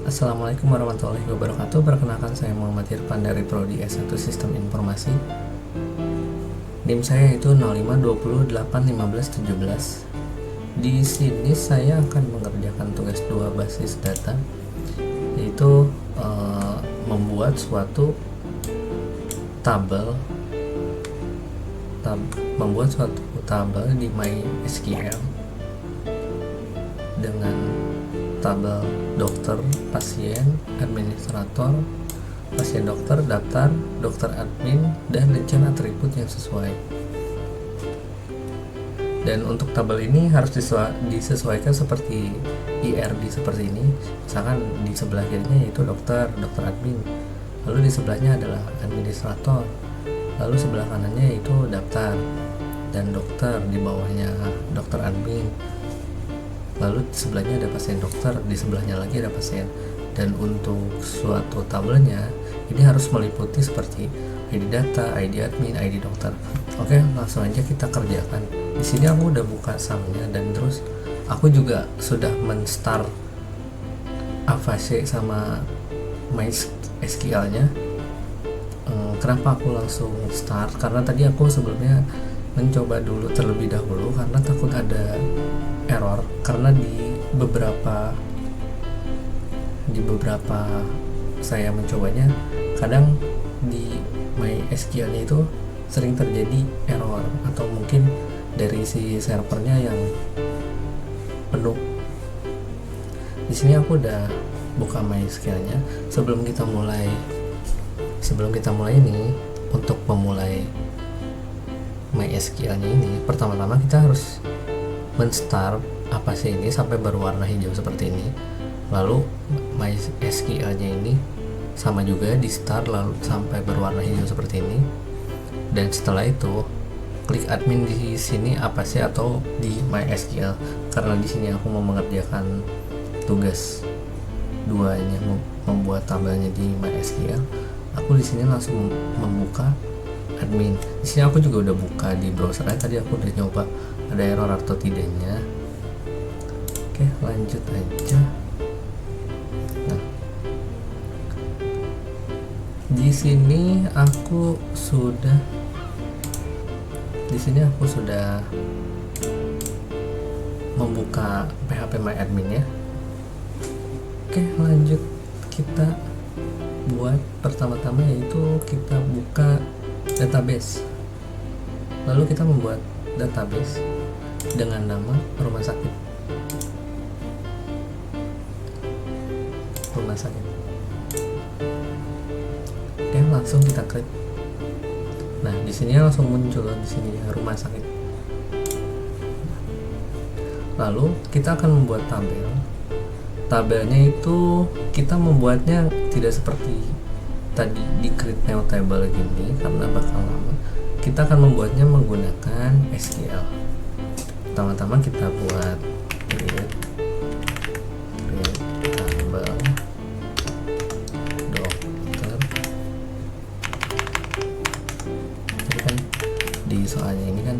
Assalamualaikum warahmatullahi wabarakatuh. Perkenalkan, saya Muhammad Irfan dari Prodi S1 Sistem Informasi. NIM saya itu 0520818517. Di sini saya akan mengerjakan tugas 2 basis data, yaitu membuat suatu tabel di MySQL dengan tabel dokter, pasien, administrator, pasien dokter, daftar, dokter admin, dan rincian atribut yang sesuai. Dan untuk tabel ini harus disesuaikan seperti IRD seperti ini. Misalkan di sebelah kirinya yaitu dokter admin, lalu di sebelahnya adalah administrator, lalu sebelah kanannya yaitu daftar dan dokter, di bawahnya dokter admin, lalu di sebelahnya ada pasien dokter, di sebelahnya lagi ada pasien. Dan untuk suatu tabelnya ini harus meliputi seperti ID data, ID admin, ID dokter. Oke, langsung aja kita kerjakan. Di sini aku udah buka sumnya, dan terus aku juga sudah men-start Avase sama MySQL-nya. Kenapa aku langsung start? Karena tadi aku sebelumnya mencoba dulu terlebih dahulu karena takut ada error, karena di beberapa saya mencobanya, kadang di MySQL-nya itu sering terjadi error, atau mungkin dari si servernya yang penuh. Di sini aku udah buka MySQL-nya. Sebelum kita mulai ini, untuk memulai MySQL-nya ini, pertama-tama kita harus men-start apa sih ini sampai berwarna hijau seperti ini. Lalu MySQL-nya ini sama juga di start lalu sampai berwarna hijau seperti ini. Dan setelah itu klik admin di sini apa sih atau di MySQL, karena di sini aku mau mengerjakan tugas duanya, membuat tabelnya di MySQL. Aku di sini langsung membuka admin. Di sini aku juga udah buka di browsernya, tadi aku udah nyoba ada error atau tidaknya. Oke, lanjut aja. Nah, di sini aku sudah membuka PHP MyAdmin ya. Oke, lanjut, kita buat pertama-tama yaitu kita buka database. Lalu kita membuat database dengan nama rumah sakit. Oke, langsung kita klik. Nah, di sini langsung muncul di sini rumah sakit. Lalu kita akan membuat tabel. Tabelnya itu kita membuatnya tidak seperti tadi di create new table gini karena bakal lama. Kita akan membuatnya menggunakan SQL. Pertama-tama kita buat create tabel dokter. Jadi kan di soalnya ini kan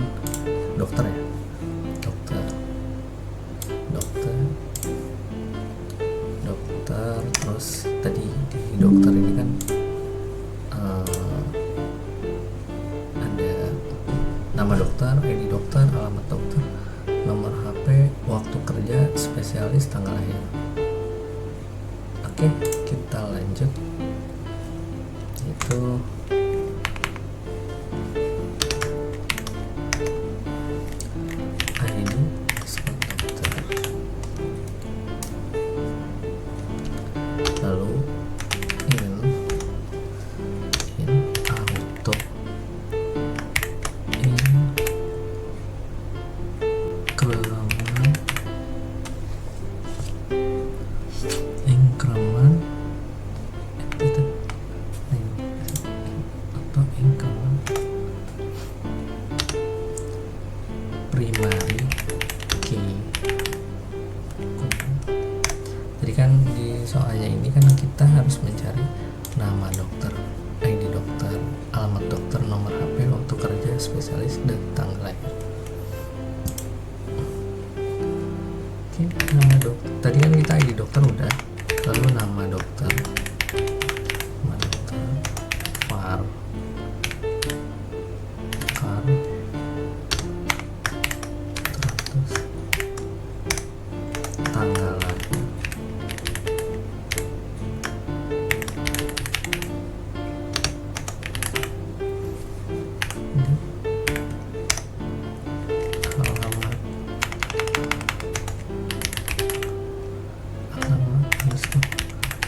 dokter ya, dokter terus tadi di dokter ini kan ada nama dokter, ID dokter, alamat dokter, nomor HP, waktu kerja, spesialis, tanggal lahir. Oke, kita lanjut. Itu ID dokter, lalu in auto, increment itu atau increment primary key. Jadi kan di soalnya ini kan kita harus mencari nama dokter, ID dokter, alamat dokter, nomor HP, waktu kerja, spesialis, dan tanggal lahir. Oke, nama dokter tadi kan kita ID dokter udah, lalu nama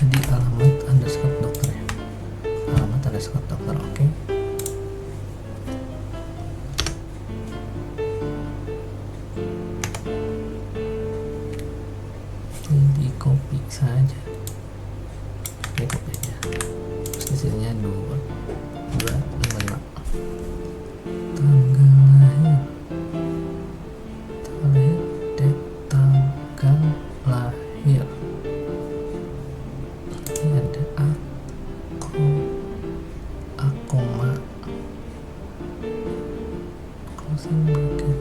Jadi alamat underscore dokter ya, alamat underscore dokter. Oke. Ini di copy saja, ini copy aja, terus di sininya 255 tanggal lahir, date tanggal lahir. Ini ada akoma closing bracket.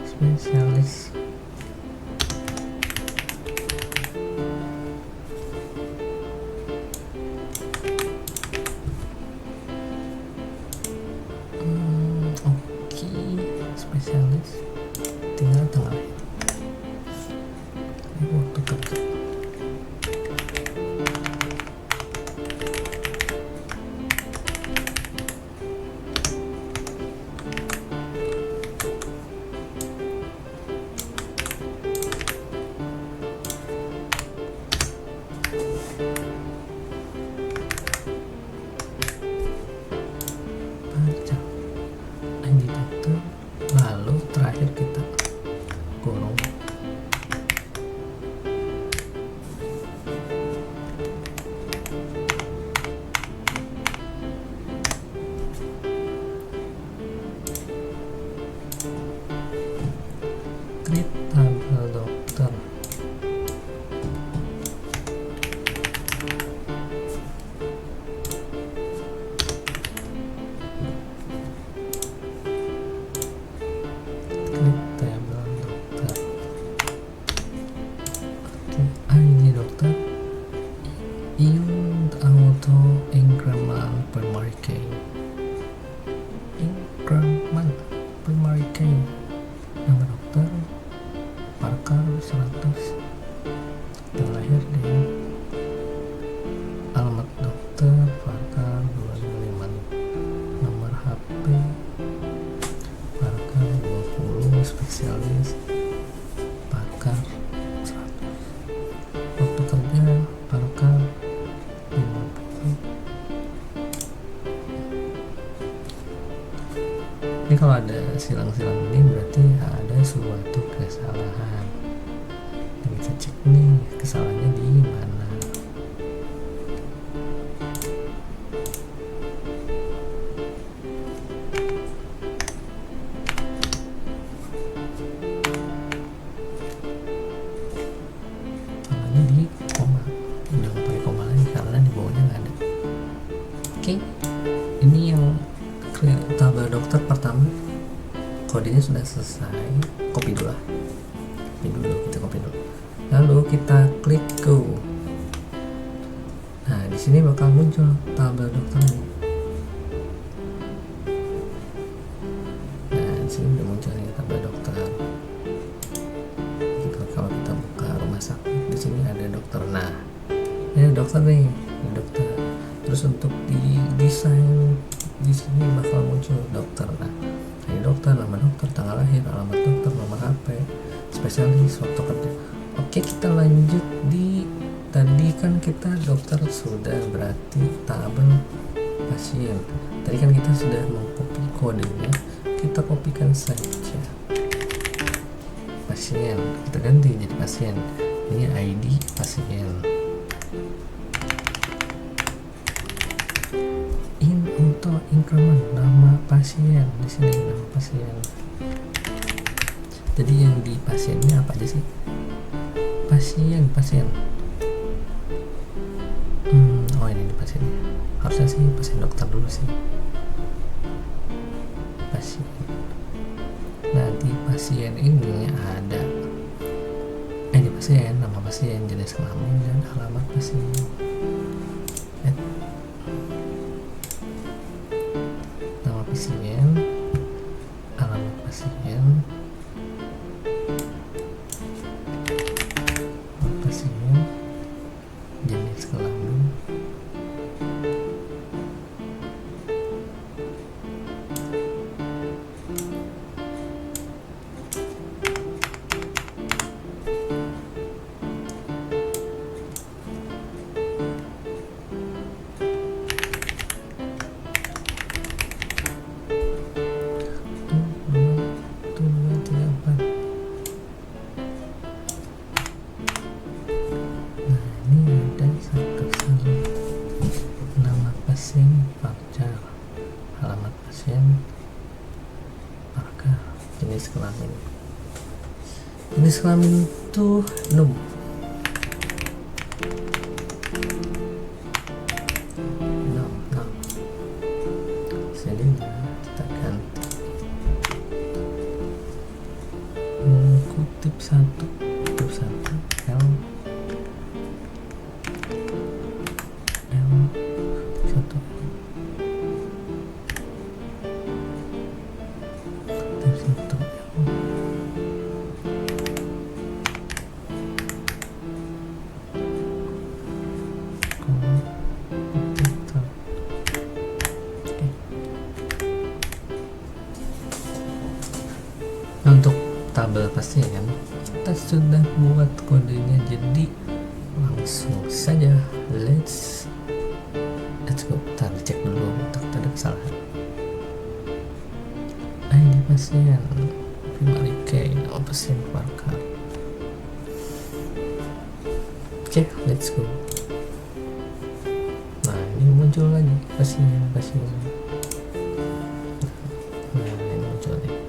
Spesialis spesialis tinggal tanggal lahir, waktu kerja. Lalu terakhir kita kurung create tabel dokter. Ini dokter in auto increment primary care, increment primary care, nama dokter Parker 100, tanggal lahir di alamat dokter Parker 255, nomor HP Parker 20, spesialis Parker 100, waktu kerja Parker 50. Ini kalau ada silang-silang ini berarti ada suatu kesalahan. Dan kita cek nih kesalahannya di mana. Salahnya di koma. Udah nggak pakai koma lagi karena di bawahnya nggak ada. Oke, ini yang tabel dokter pertama, kodenya sudah selesai. Copy dulu lah, kita copy dulu, lalu kita klik go. Nah di sini bakal muncul tabel dokternya. Nah di sini udah muncul nih tabel dokter. Gitu, kalau kita buka rumah sakit di sini ada dokter. Nah ini dokter nih, ini dokter. Terus untuk di desain di sini bakal muncul dokter. Nah ini dokter, nama dokter, tanggal lahir, alamat dokter, nomor HP, spesialis, waktu kerja. Oke, kita lanjut di tadi kan kita dokter sudah, berarti tabel pasien. Tadi kan kita sudah mengcopy kodenya, kita kopikan saja pasien, kita ganti jadi pasien. Ini ID pasien. Auto increment nama pasien, di sini nama pasien. Jadi yang di pasiennya apa aja sih? Pasien. Oh ini di pasien. pasiennya? Harusnya sih pasien dokter dulu sih. Pasien. Nah di pasien ini ada di pasien, nama pasien, jenis kelamin, dan alamat pasien. Nama pasien, alamat pasien, jenis kelamin, jenis kelamin itu num. Sininya kita ganti kutip satu L satu untuk tabel pasien kita sudah buat kodenya, jadi langsung saja let's go. Kita cek dulu untuk ada kesalahan. ID pasien primary key, nama pasien keluarga. Oke, let's go. Nah ini muncul lagi pasien. Nah ini muncul nih.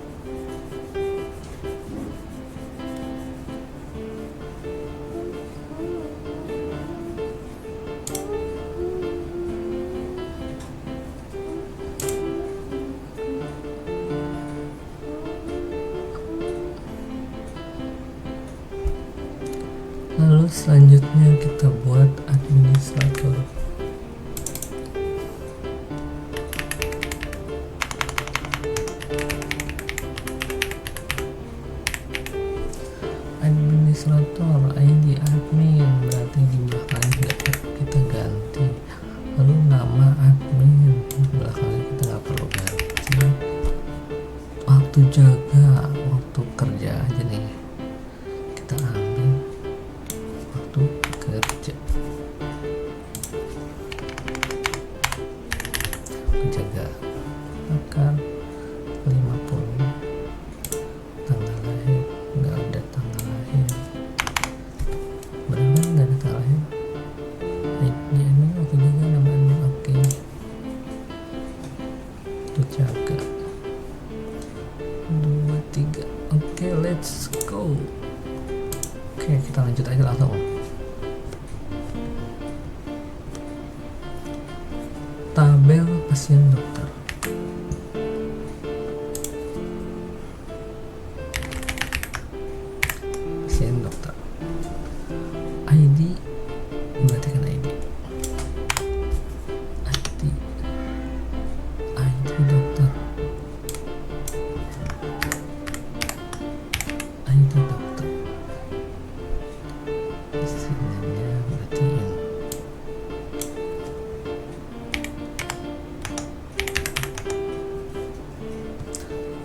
Lalu selanjutnya kita buat administrator. Administrator ID admin, berarti di belakangnya kita ganti. Lalu nama admin belakangnya kita nggak perlu ganti. Waktu jaga, waktu kerja aja nih kita ambil waktu kerja. Jaga akar 50, tanggal lahir nggak ada tanggal lahir, benar nggak ada tanggal lahir. Ini admin oke juga, nama admin oke. Itu jaga 2, 3. Oke, let's go. Oke, kita lanjut aja langsung. Tabel pasien dokter. Pasien dokter. ID berarti kan ID dokter. ID dokter. Isinya berarti ini.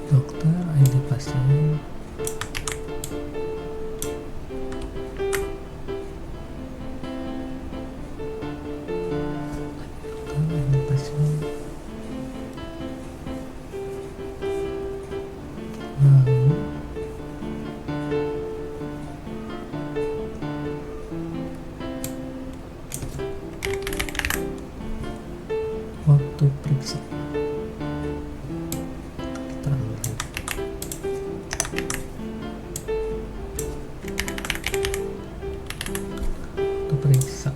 Dokter, ID pasien, dokter, ID pasien. Lalu waktu periksa kita ambil waktu periksa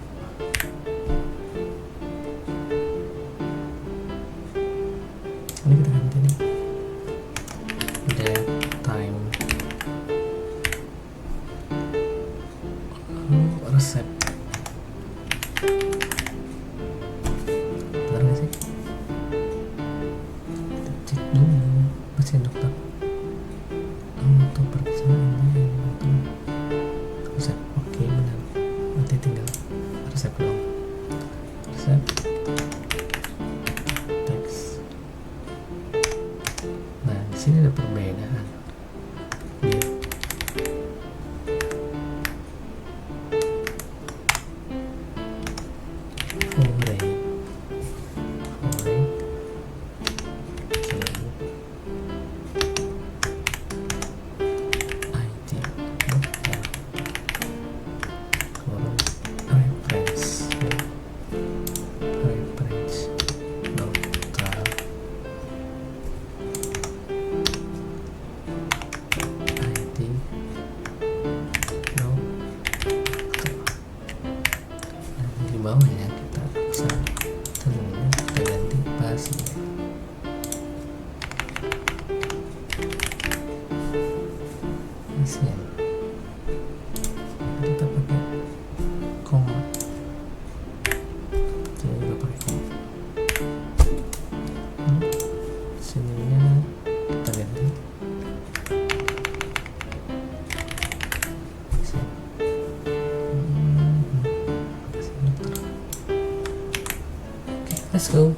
let's go.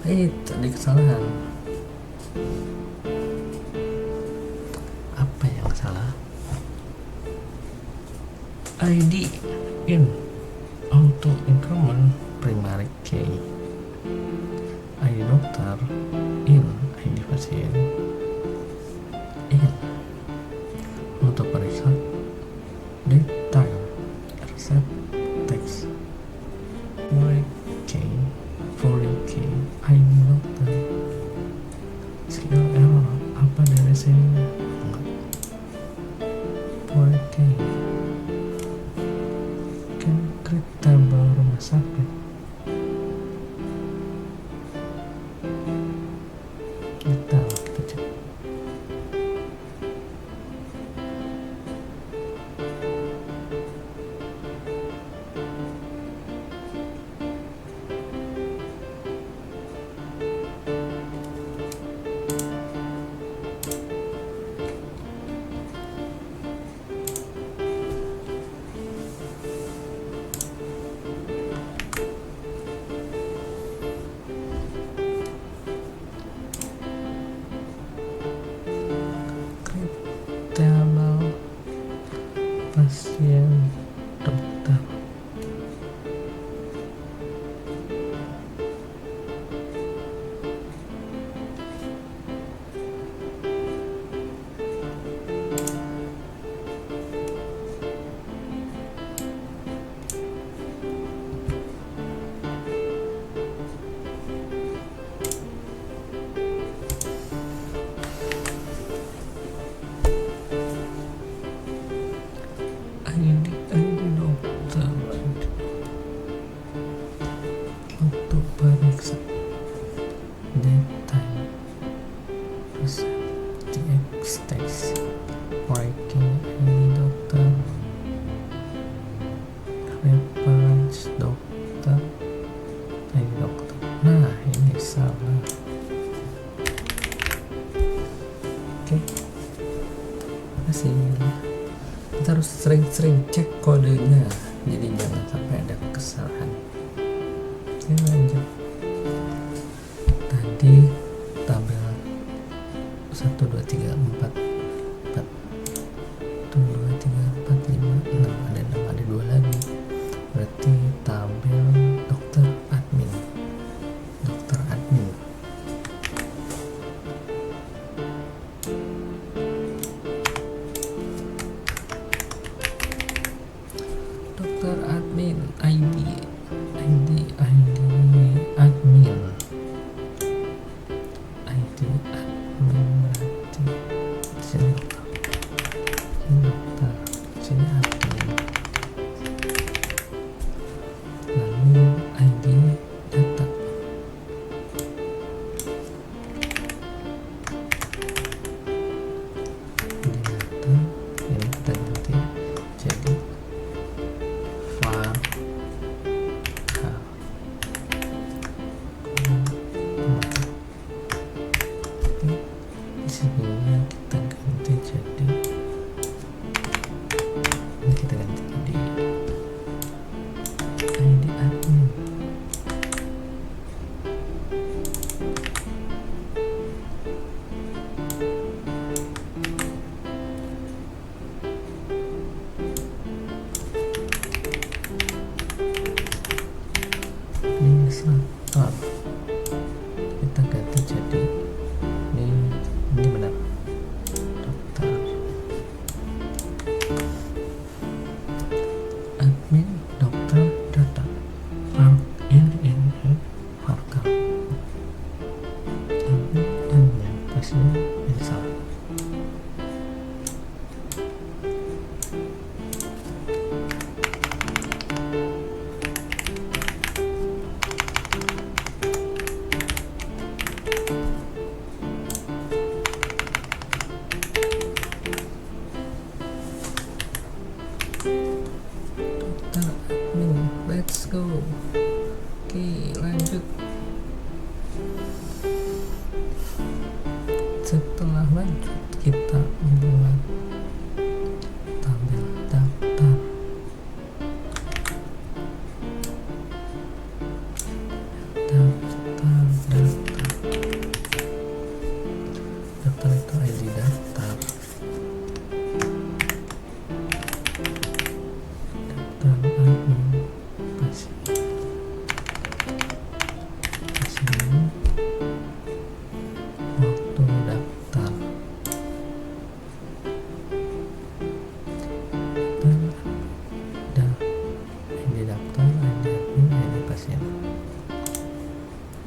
Tadi kesalahan. Apa yang salah? ID in auto increment primary key. ID dokter in, ID pasien in, auto periksa date time resep teks for key ID dokter skill error apa dari sini for key kan tabel rumah sakit kita cek. Tabel pasien dokter ID dokter untuk periksa date time resep tx teks writing ID dokter reference dokter ID dokter. Nah ini salah. Oke, makasih. Kita harus sering-sering cek kodenya, jadi jangan sampai ada kesalahan. Oke, lanjut. Tadi tabel 1 2 3 4 4 1 2 3 4 5 6 ada 6 ada 2 lagi. Berarti tabel dokter admin. Dokter admin. Dokter admin ID admin ID admin berarti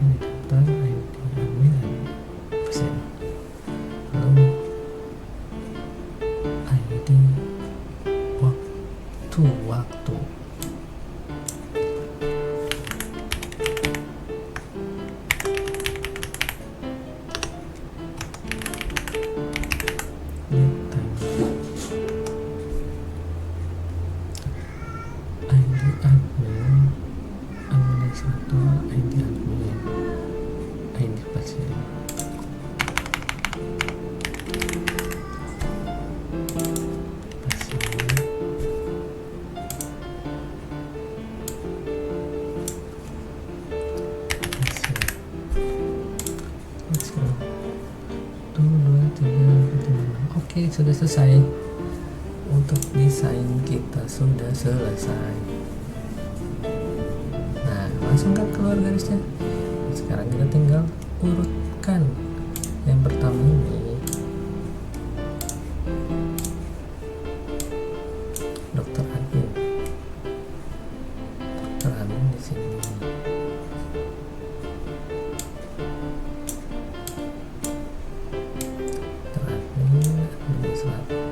ID daftar, ID admin, pasien. Lalu ID waktu. ID admin, administrator, ID admin, ID pasien. Oke, sudah selesai. Untuk desain kita sudah selesai. Nah, langsung kan keluar garisnya. Sekarang kita tinggal urutkan. Yang pertama ini dokter admin. Dokter admin di sini. Dokter admin, administrator.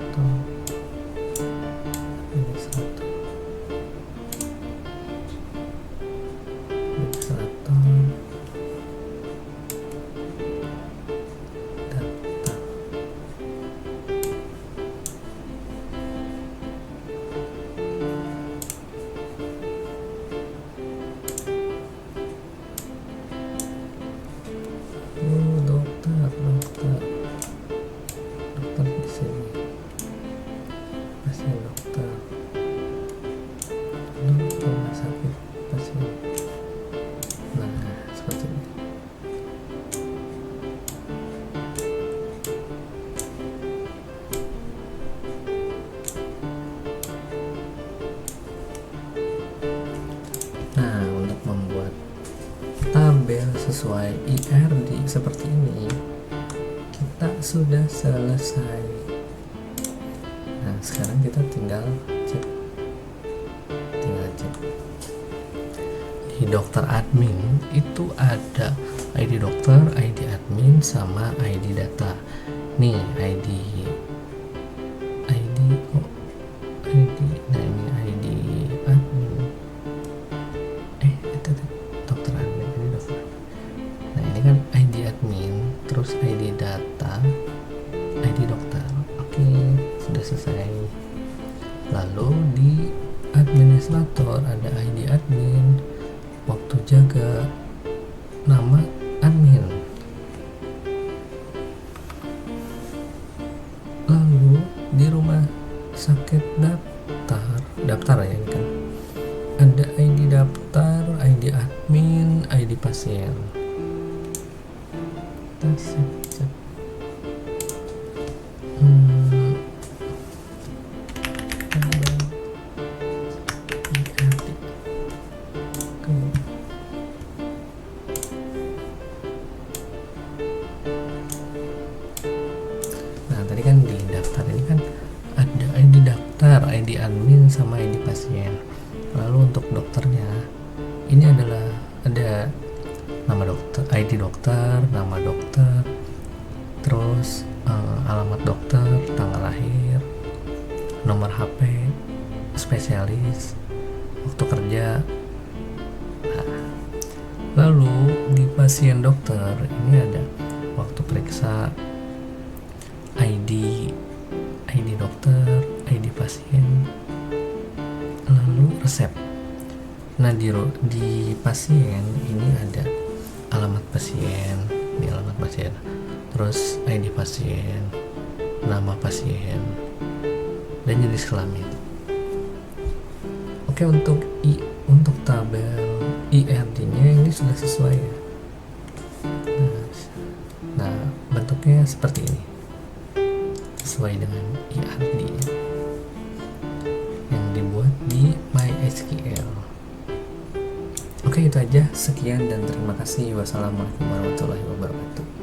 Dokter di sini, pasien dokter, rumah sakit pasien. Nah, seperti ini. Nah, untuk membuat tabel sesuai IRD seperti ini kita sudah selesai. Nah, sekarang kita tinggal cek di dokter admin itu ada ID dokter, ID admin, sama ID data. Nih ID, nah ini ID admin. Itu dokter admin, ini dokter. Nah, ini kan ID admin, terus ID data, ID dokter. Oke, sudah selesai. Lalu di administrator ada ID admin, waktu jaga, nama admin. Lalu di rumah sakit daftar ya, ini kan ada ID daftar, ID admin, ID pasien. Nah, tadi kan di daftar ini kan ada ID daftar, ID admin, sama ID pasien. Lalu untuk dokternya ini adalah ada nama dokter, ID dokter, nama dokter, terus alamat dokter, tanggal lahir, nomor HP, spesialis, waktu kerja. Nah, lalu di pasien dokter ini ada waktu periksa, ID dokter, ID pasien, lalu resep. Nah, di pasien ini ada alamat pasien, di alamat pasien, terus ID pasien, nama pasien, dan jenis kelamin. Oke, untuk tabel IRD-nya ini sudah sesuai ya. Nah, bentuknya seperti ini, sesuai dengan IRD yang dibuat di MySQL. Oke, itu aja. Sekian dan terima kasih. Wassalamualaikum warahmatullahi wabarakatuh.